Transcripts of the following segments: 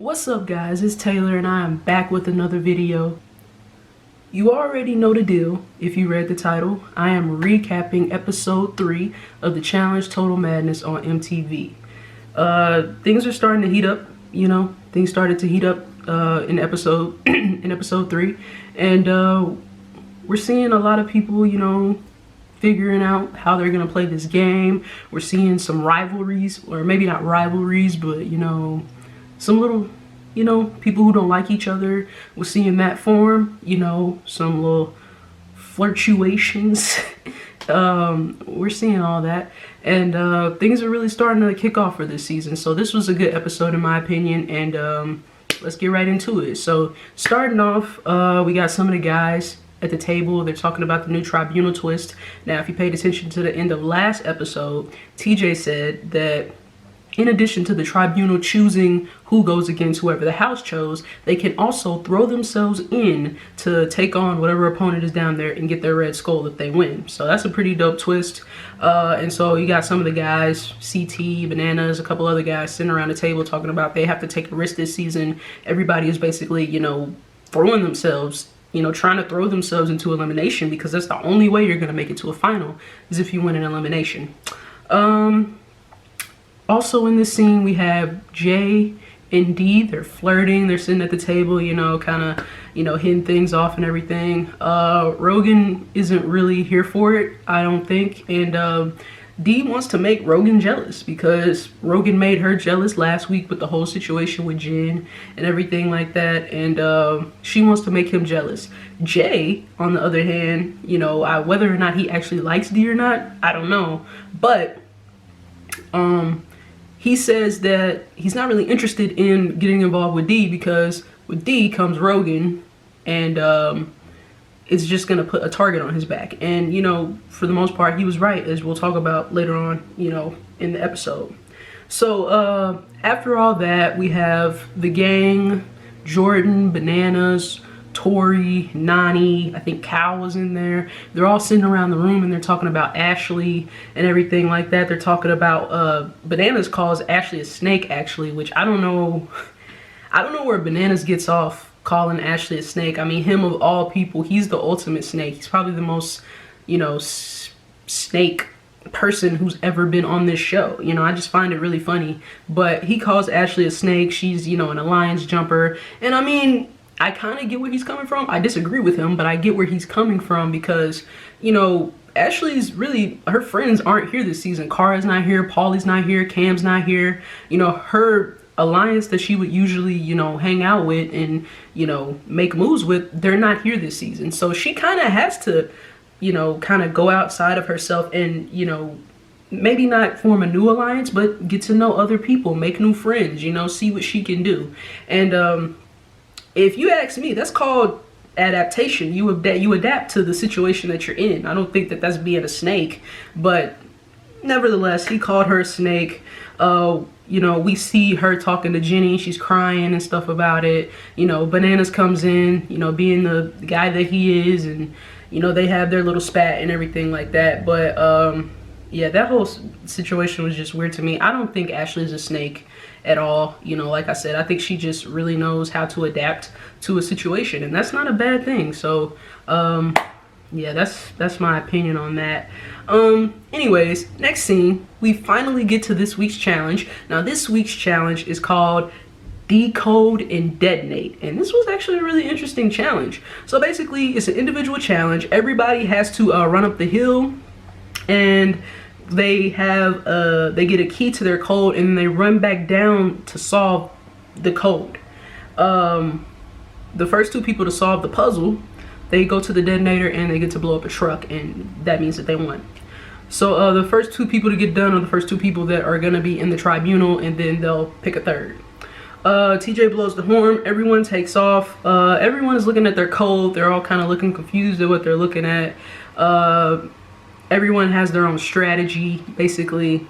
What's up guys, it's Taylor and I am back with another video. You already know the deal if you read the title. I am recapping episode 3 of the Challenge Total Madness on MTV. Things are starting to heat up, things started to heat up in episode 3, and we're seeing a lot of people, figuring out how they're gonna play this game. We're seeing some rivalries, or maybe not rivalries, but some little, people who don't like each other. We're seeing that form, some little flirtuations. We're seeing all that, and things are really starting to kick off for this season. So this was a good episode in my opinion, and let's get right into it. So starting off, we got some of the guys at the table. They're talking about the new tribunal twist. Now, if you paid attention to the end of last episode, TJ said that in addition to the tribunal choosing who goes against whoever the house chose, they can also throw themselves in to take on whatever opponent is down there and get their red skull if they win. So that's a pretty dope twist. And so you got some of the guys, CT, Bananas, a couple other guys sitting around the table talking about they have to take a risk this season. Everybody is basically, throwing themselves, trying to throw themselves into elimination, because that's the only way you're going to make it to a final, is if you win an elimination. Also in this scene, we have Jay and D. They're flirting. They're sitting at the table, kind of, hitting things off and everything. Rogan isn't really here for it, I don't think. And D wants to make Rogan jealous, because Rogan made her jealous last week with the whole situation with Jen and everything like that. And she wants to make him jealous. Jay, on the other hand, whether or not he actually likes D or not, I don't know. But he says that he's not really interested in getting involved with D, because with D comes Rogan, and it's just gonna put a target on his back. And for the most part, he was right, as we'll talk about later on, in the episode. So after all that, we have the gang: Jordan, Bananas, Tori, Nani, I think Cal was in there. They're all sitting around the room and they're talking about Ashley and everything like that. They're talking about Bananas calls Ashley a snake, actually, which I don't know where Bananas gets off calling Ashley a snake. I mean, him of all people, he's the ultimate snake. He's probably the most snake person who's ever been on this show. I just find it really funny. But he calls Ashley a snake. She's an alliance jumper, and I mean, I kind of get where he's coming from. I disagree with him, but I get where he's coming from, because, Ashley's really, her friends aren't here this season. Kara's not here, Paulie's not here, Cam's not here. Her alliance that she would usually, hang out with and, make moves with, they're not here this season. So she kind of has to, kind of go outside of herself and, maybe not form a new alliance, but get to know other people, make new friends, see what she can do. And, if you ask me, that's called adaptation. You adapt to the situation that you're in. I don't think that that's being a snake, but nevertheless, he called her a snake. We see her talking to Jenny. She's crying and stuff about it. Bananas comes in, being the guy that he is, and they have their little spat and everything like that. But yeah, that whole situation was just weird to me. I don't think Ashley's a snake at all. Like I said, I think she just really knows how to adapt to a situation, and that's not a bad thing. So yeah, that's my opinion on that. Anyways, next scene, we finally get to this week's challenge. Now, this week's challenge is called Decode and Detonate, and this was actually a really interesting challenge. So basically, it's an individual challenge. Everybody has to run up the hill, and they get a key to their code, and they run back down to solve the code. The first two people to solve the puzzle, they go to the detonator and they get to blow up a truck, and that means that they won. So the first two people to get done are the first two people that are gonna be in the tribunal, and then they'll pick a third. TJ blows the horn, everyone takes off. Everyone is looking at their code. They're all kind of looking confused at what they're looking at. Everyone has their own strategy, basically.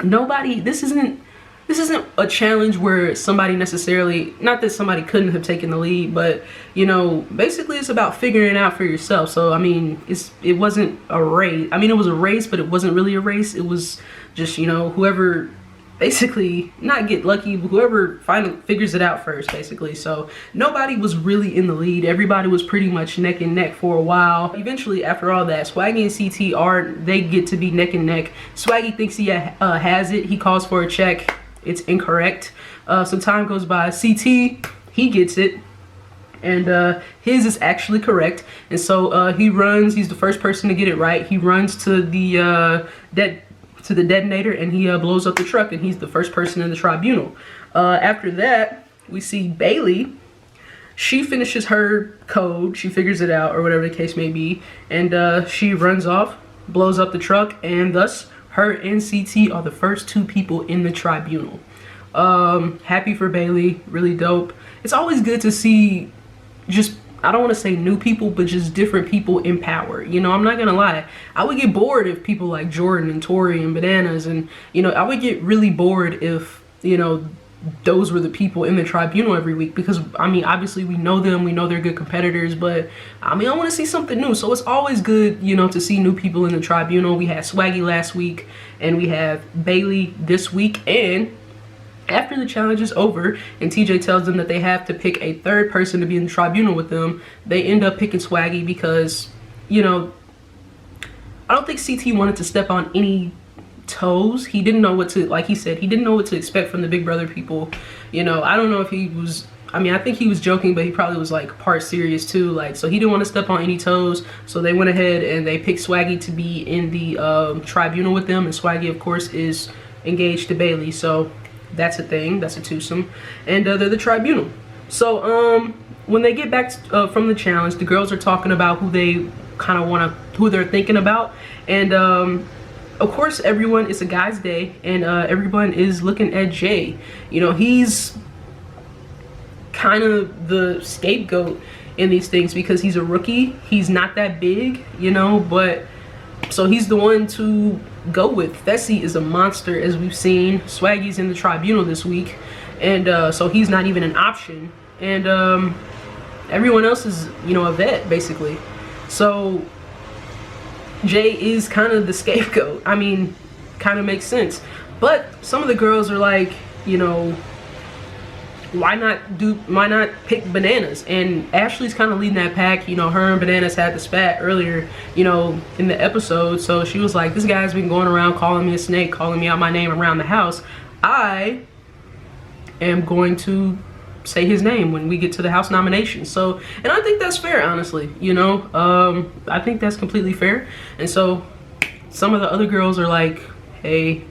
This isn't a challenge where somebody necessarily, not that somebody couldn't have taken the lead, but basically it's about figuring it out for yourself. So I mean, it wasn't a race. I mean, it was a race, but it wasn't really a race. It was just whoever basically not get lucky, but whoever finally figures it out first, basically. So nobody was really in the lead. Everybody was pretty much neck and neck for a while. Eventually, after all that, Swaggy and CT they get to be neck and neck. Swaggy thinks he has it. He calls for a check. It's incorrect. Some time goes by. CT, he gets it, and his is actually correct. And so he runs. He's the first person to get it right. He runs to the detonator, and he blows up the truck, and he's the first person in the tribunal. After that, we see Bailey. She finishes her code, she figures it out, or whatever the case may be, and she runs off, blows up the truck, and thus her and CT are the first two people in the tribunal. Happy for Bailey, really dope. It's always good to see just, I don't want to say new people, but just different people in power. You know, I'm not gonna lie, I would get bored if people like Jordan and Tori and Bananas, and you know, I would get really bored if, you know, those were the people in the tribunal every week, because I mean, obviously we know them, we know they're good competitors, but I mean, I want to see something new. So it's always good, you know, to see new people in the tribunal. We had Swaggy last week, and we have Bailey this week, and after the challenge is over and TJ tells them that they have to pick a third person to be in the tribunal with them, they end up picking Swaggy because, you know, I don't think CT wanted to step on any toes. He didn't know what to, like he said, he didn't know what to expect from the Big Brother people. You know, I don't know if he was, I mean, I think he was joking, but he probably was like part serious too. Like, so he didn't want to step on any toes. So they went ahead and they picked Swaggy to be in the tribunal with them. And Swaggy, of course, is engaged to Bailey. So that's a thing, that's a twosome, and they're the tribunal. So when they get back from the challenge, the girls are talking about who they kind of want to, who they're thinking about, and of course everyone, it's a guy's day, and everyone is looking at Jay. You know, he's kind of the scapegoat in these things because he's a rookie, he's not that big, you know, but so he's the one to go with. Fessy is a monster, as we've seen. Swaggy's in the tribunal this week, and so he's not even an option, and everyone else is, you know, a vet basically. So Jay is kind of the scapegoat. I mean, kind of makes sense, but some of the girls are like, you know, why not pick Bananas? And Ashley's kind of leading that pack. You know, her and Bananas had the spat earlier, you know, in the episode. So she was like, this guy's been going around calling me a snake, calling me out my name around the house. I am going to say his name when we get to the house nomination. So, and I think that's fair, honestly, you know, I think that's completely fair. And so some of the other girls are like, hey,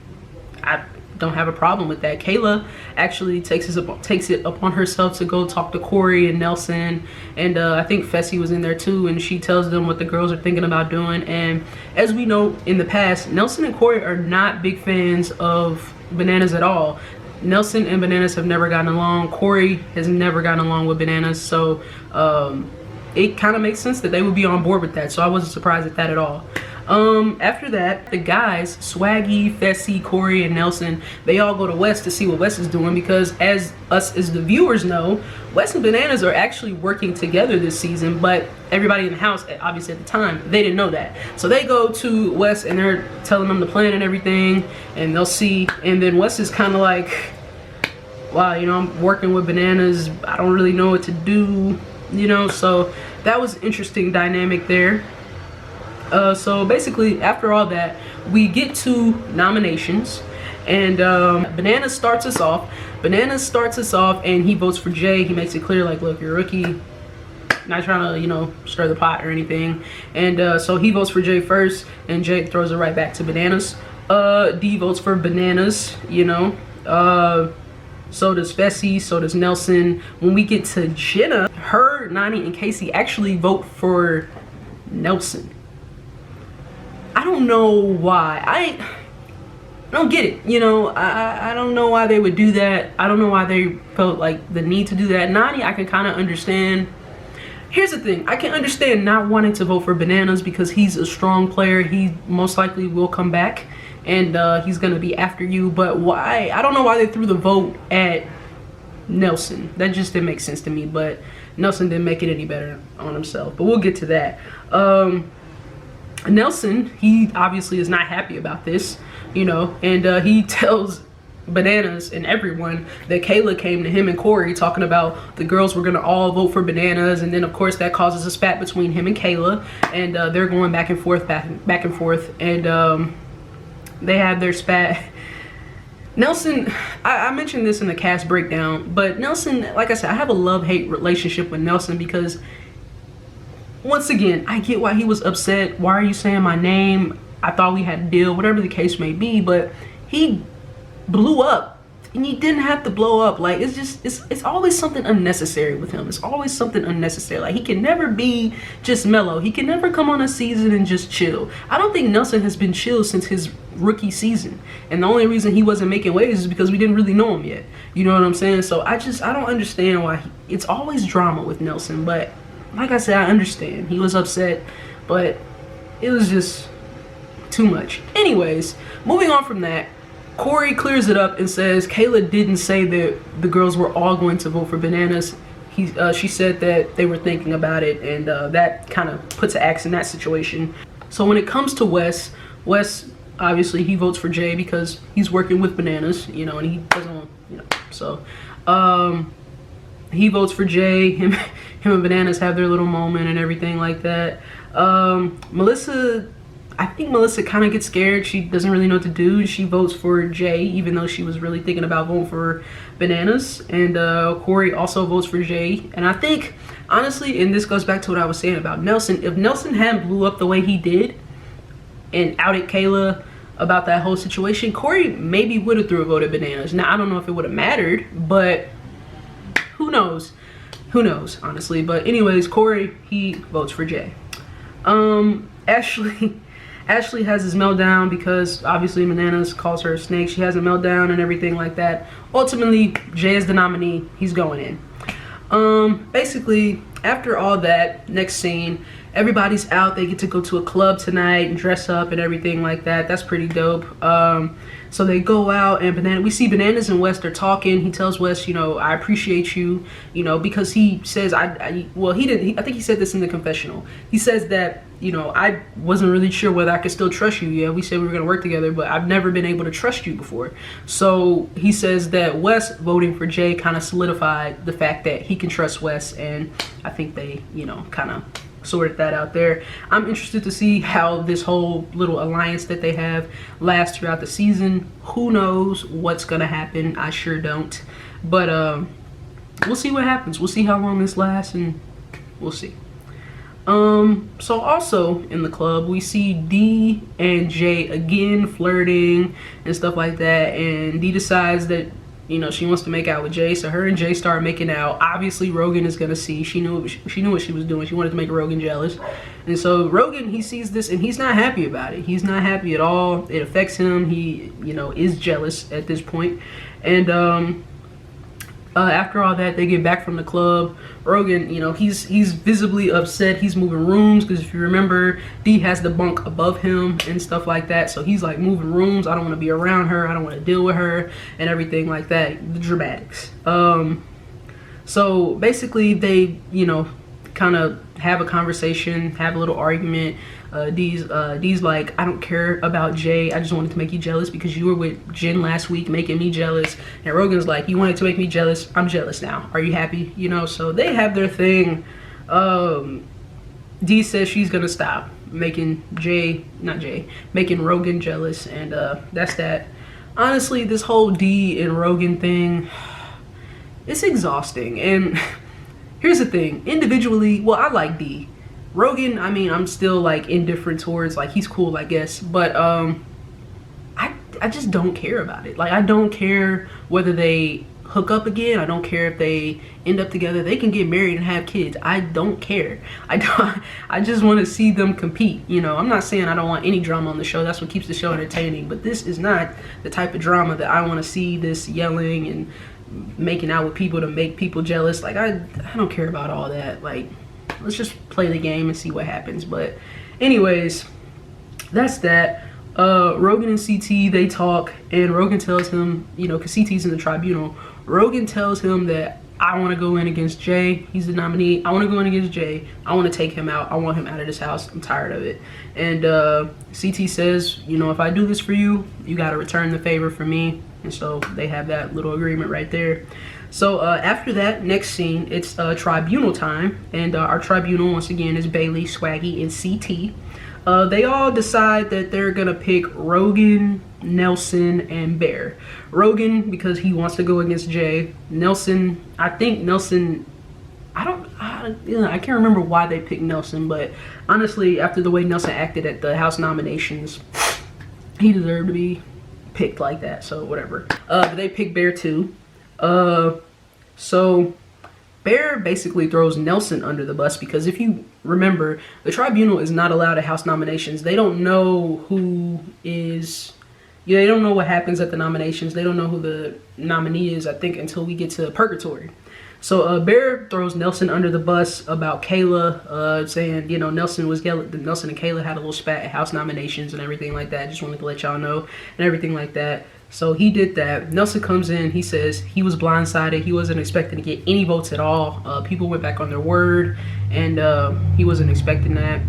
I don't have a problem with that. Kayla actually takes it upon herself to go talk to Corey and Nelson, and I think Fessy was in there too, and she tells them what the girls are thinking about doing. And as we know in the past, Nelson and Corey are not big fans of Bananas at all. Nelson and Bananas have never gotten along. Corey has never gotten along with Bananas, so it kind of makes sense that they would be on board with that. So I wasn't surprised at that at all. After that, the guys, Swaggy, Fessy, Corey, and Nelson, they all go to Wes to see what Wes is doing, because as the viewers know, Wes and Bananas are actually working together this season, but everybody in the house, obviously at the time, they didn't know that. So they go to Wes and they're telling them the plan and everything, and they'll see, and then Wes is kind of like, wow, you know, I'm working with Bananas, I don't really know what to do, you know. So that was an interesting dynamic there. So basically, after all that, we get to nominations, and Bananas starts us off. And he votes for Jay. He makes it clear, like, look, you're a rookie, not trying to, you know, stir the pot or anything. And so he votes for Jay first, and Jay throws it right back to Bananas. D votes for Bananas, you know. So does Fessy, so does Nelson. When we get to Jenna, her, Nany, and Casey actually vote for Nelson. I don't know why. I don't get it, you know. I don't know why they would do that. I don't know why they felt like the need to do that. Nany, I can kind of understand. Here's the thing, I can understand not wanting to vote for Bananas because he's a strong player. He most likely will come back, and he's gonna be after you. But why? I don't know why they threw the vote at Nelson. That just didn't make sense to me. But Nelson didn't make it any better on himself. But we'll get to that. Nelson, he obviously is not happy about this, you know, and he tells Bananas and everyone that Kayla came to him and Corey talking about the girls were gonna all vote for Bananas, and then of course that causes a spat between him and Kayla, and they're going back and forth, and they have their spat. Nelson, I mentioned this in the cast breakdown, but Nelson, like I said, I have a love-hate relationship with Nelson because, once again, I get why he was upset. Why are you saying my name? I thought we had a deal, whatever the case may be, but he blew up, and you didn't have to blow up. Like, it's always something unnecessary with him. It's always something unnecessary. Like, he can never be just mellow. He can never come on a season and just chill. I don't think Nelson has been chill since his rookie season, and the only reason he wasn't making waves is because we didn't really know him yet. You know what I'm saying? So I don't understand why it's always drama with Nelson. But like I said, I understand he was upset, but it was just too much. Anyways, moving on from that, Corey clears it up and says Kayla didn't say that the girls were all going to vote for Bananas. She said that they were thinking about it, and that kind of puts an axe in that situation. So when it comes to Wes obviously he votes for Jay because he's working with Bananas, you know, and he doesn't, you know, so he votes for Jay. Him and Bananas have their little moment and everything like that. I think Melissa kind of gets scared. She doesn't really know what to do. She votes for Jay, even though she was really thinking about voting for Bananas. And Corey also votes for Jay. And I think, honestly, and this goes back to what I was saying about Nelson, if Nelson hadn't blew up the way he did and outed Kayla about that whole situation, Corey maybe would have voted Bananas. Now, I don't know if it would have mattered, but who knows? Who knows, honestly. But anyways, Corey, he votes for Jay. Ashley has his meltdown because obviously Bananas calls her a snake. She has a meltdown and everything like that. Ultimately, Jay is the nominee. He's going in. Basically, after all that, next scene, everybody's out. They get to go to a club tonight and dress up and everything like that. That's pretty dope. So they go out, and we see Bananas and Wes are talking. He tells Wes, you know, I appreciate you, you know, because he says, I think he said this in the confessional. He says that, you know, I wasn't really sure whether I could still trust you. Yeah, we said we were going to work together, but I've never been able to trust you before. So he says that Wes voting for Jay kind of solidified the fact that he can trust Wes, and I think they, you know, kind of sorted that out there. I'm interested to see how this whole little alliance that they have lasts throughout the season. Who knows what's gonna happen? I sure don't. But we'll see what happens. We'll see how long this lasts, and we'll see. So also in the club, we see Dee and Jay again flirting and stuff like that, and Dee decides that, you know, she wants to make out with Jay, so her and Jay start making out. Obviously, Rogan is gonna see. She knew what she was doing. She wanted to make Rogan jealous, and so Rogan, he sees this and he's not happy about it. He's not happy at all. It affects him. He, you know, is jealous at this point, and after all that, they get back from the club. Rogan, you know, he's visibly upset. He's moving rooms because if you remember, Dee has the bunk above him and stuff like that. So he's like moving rooms. I don't want to be around her. I don't want to deal with her and everything like that. The dramatics. So basically, they, you know, kind of have a conversation, have a little argument. Dee's like, I don't care about Jay. I just wanted to make you jealous because you were with Jen last week making me jealous. And Rogan's like, you wanted to make me jealous. I'm jealous now. Are you happy? You know, so they have their thing. Dee says she's gonna stop making making Rogan jealous, and that's that. Honestly, this whole Dee and Rogan thing, it's exhausting. And here's the thing, individually, well, I like Dee. Rogan, I mean, I'm still like indifferent towards, like, he's cool, I guess, but I just don't care about it. Like, I don't care whether they hook up again. I don't care if they end up together. They can get married and have kids. I don't care. I just want to see them compete. You know, I'm not saying I don't want any drama on the show. That's what keeps the show entertaining, but this is not the type of drama that I want to see. This yelling and making out with people to make people jealous. Like, I don't care about all that. Like, let's just play the game and see what happens. But anyways, that's that. Rogan and CT, they talk, and Rogan tells him, you know, because CT's in the tribunal, Rogan tells him that I want to go in against Jay. He's the nominee. I want to go in against Jay. I want to take him out. I want him out of this house. I'm tired of it. And CT says, you know, if I do this for you, you got to return the favor for me. And so they have that little agreement right there. So after that, next scene, it's tribunal time. And our tribunal, once again, is Bailey, Swaggy, and CT. They all decide that they're going to pick Rogan, Nelson, and Bear. Rogan, because he wants to go against Jay. Nelson, I think Nelson... I can't remember why they picked Nelson, but honestly, after the way Nelson acted at the House nominations, he deserved to be picked like that, so whatever. But they picked Bear too. So Bear basically throws Nelson under the bus because if you remember, the tribunal is not allowed at House nominations. They don't know who is... Yeah, they don't know what happens at the nominations. They don't know who the nominee is, I think, until we get to Purgatory. So Bear throws Nelson under the bus about Kayla, saying, you know, Nelson and Kayla had a little spat at House nominations and everything like that. Just wanted to let y'all know and everything like that. So he did that. Nelson comes in. He says he was blindsided. He wasn't expecting to get any votes at all. People went back on their word, and he wasn't expecting that.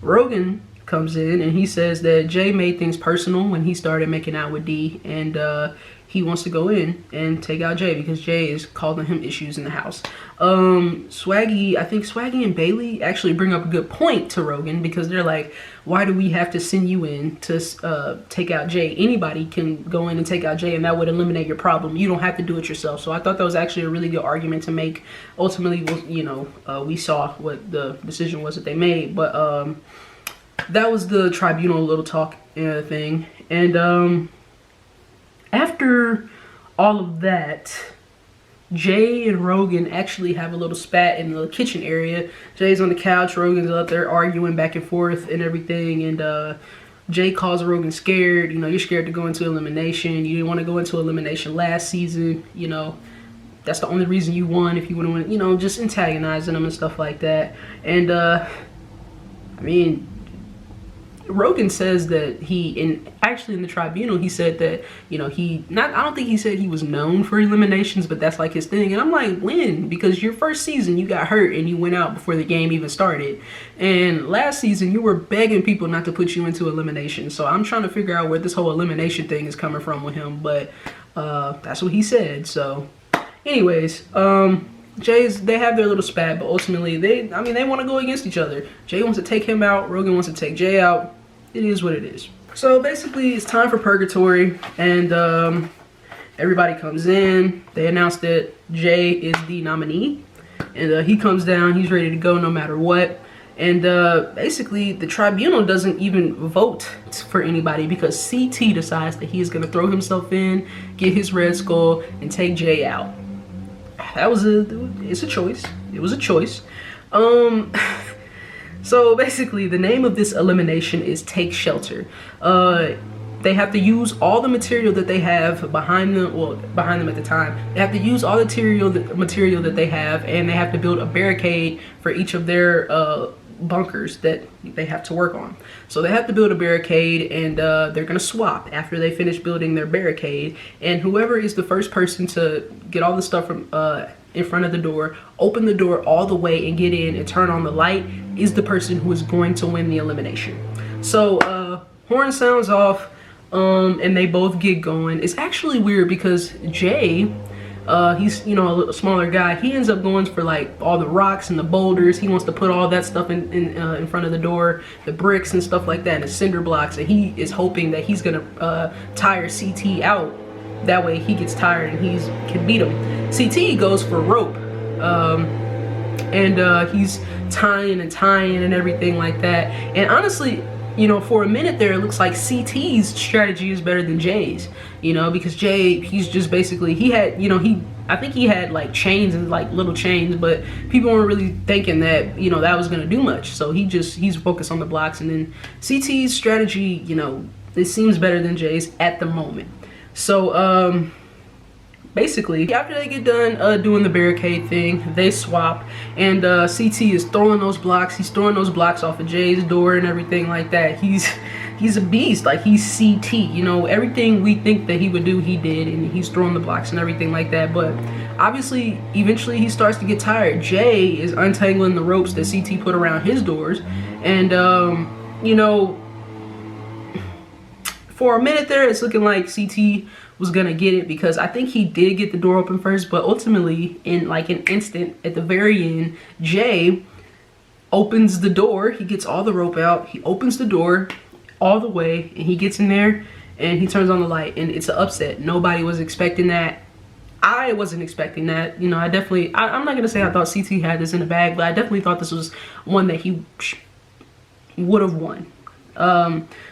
Rogan comes in and he says that Jay made things personal when he started making out with D, and he wants to go in and take out Jay because Jay is causing him issues in the house. Swaggy, I think Swaggy and Bailey actually bring up a good point to Rogan because they're like, why do we have to send you in to take out Jay? Anybody can go in and take out Jay and that would eliminate your problem. You don't have to do it yourself. So I thought that was actually a really good argument to make. Ultimately, you know, we saw what the decision was that they made, but that was the tribunal little talk thing. And after all of that, Jay and Rogan actually have a little spat in the kitchen area. Jay's on the couch, Rogan's up there arguing back and forth and everything, and Jay calls Rogan scared. You know, you're scared to go into elimination. You didn't want to go into elimination last season. You know, that's the only reason you won. If you want to win, you know, just antagonizing him and stuff like that. And I mean, Rogan says that actually in the tribunal, he said that, you know, I don't think he said he was known for eliminations, but that's like his thing. And I'm like, when? Because your first season, you got hurt and you went out before the game even started. And last season, you were begging people not to put you into elimination. So I'm trying to figure out where this whole elimination thing is coming from with him. But that's what he said. So anyways, they have their little spat, but ultimately they want to go against each other. Jay wants to take him out, Rogan wants to take Jay out. It is what it is. So basically it's time for Purgatory, and everybody comes in. They announce that Jay is the nominee, and he comes down, he's ready to go no matter what. And basically the tribunal doesn't even vote for anybody because CT decides that he is going to throw himself in, get his Red Skull, and take Jay out. It's a choice. It was a choice. So basically the name of this elimination is Take Shelter. They have to use all the material that they have behind them at the time. They have to use all the material that they have, and they have to build a barricade for each of their bunkers that they have to work on. So they have to build a barricade, and they're gonna swap after they finish building their barricade, and whoever is the first person to get all the stuff from in front of the door, open the door all the way and get in and turn on the light, is the person who is going to win the elimination. So horn sounds off, and they both get going. It's actually weird because Jay, he's, you know, a smaller guy. He ends up going for like all the rocks and the boulders. He wants to put all that stuff in front of the door, the bricks and stuff like that, and the cinder blocks. And he is hoping that he's gonna tire CT out. That way he gets tired and he can beat him. CT goes for rope, and he's tying and everything like that. And honestly, you know, for a minute there, it looks like CT's strategy is better than Jay's, you know, because Jay, he's just basically, he had, you know, I think he had like chains and like little chains, but people weren't really thinking that, you know, that was going to do much. So he's focused on the blocks. And then CT's strategy, you know, it seems better than Jay's at the moment. So, basically, after they get done doing the barricade thing, they swap, and CT is throwing those blocks. He's throwing those blocks off of Jay's door and everything like that. He's a beast. Like, he's CT. You know, everything we think that he would do, he did, and he's throwing the blocks and everything like that. But obviously, eventually, he starts to get tired. Jay is untangling the ropes that CT put around his doors, and you know, for a minute there, it's looking like CT was gonna get it, because I think he did get the door open first, but ultimately, in like an instant at the very end, Jay opens the door. He gets all the rope out. He opens the door all the way, and he gets in there and he turns on the light, and it's an upset. Nobody was expecting that. I wasn't expecting that. You know, I'm not gonna say I thought CT had this in the bag, but I definitely thought this was one that he would have won.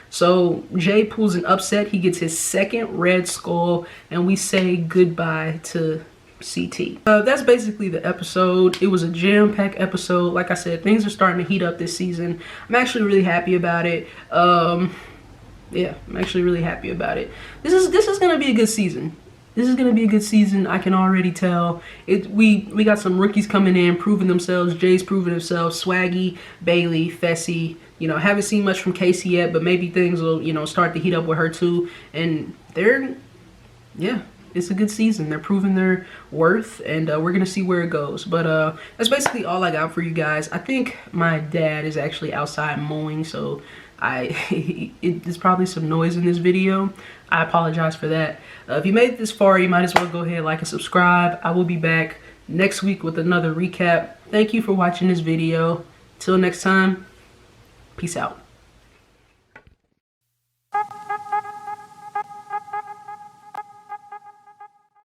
So Jay pulls an upset. He gets his second Red Skull, and we say goodbye to CT. That's basically the episode. It was a jam-packed episode. Like I said, things are starting to heat up this season. I'm actually really happy about it. Yeah, I'm actually really happy about it. This is gonna be a good season. This is gonna be a good season. I can already tell. We got some rookies coming in, proving themselves. Jay's proving himself. Swaggy, Bailey, Fessy. You know, haven't seen much from Casey yet, but maybe things will, you know, start to heat up with her too. And yeah, it's a good season. They're proving their worth, and we're gonna see where it goes. But that's basically all I got for you guys. I think my dad is actually outside mowing, so there's probably some noise in this video. I apologize for that. If you made it this far, you might as well go ahead, like and subscribe. I will be back next week with another recap. Thank you for watching this video. Till next time, peace out.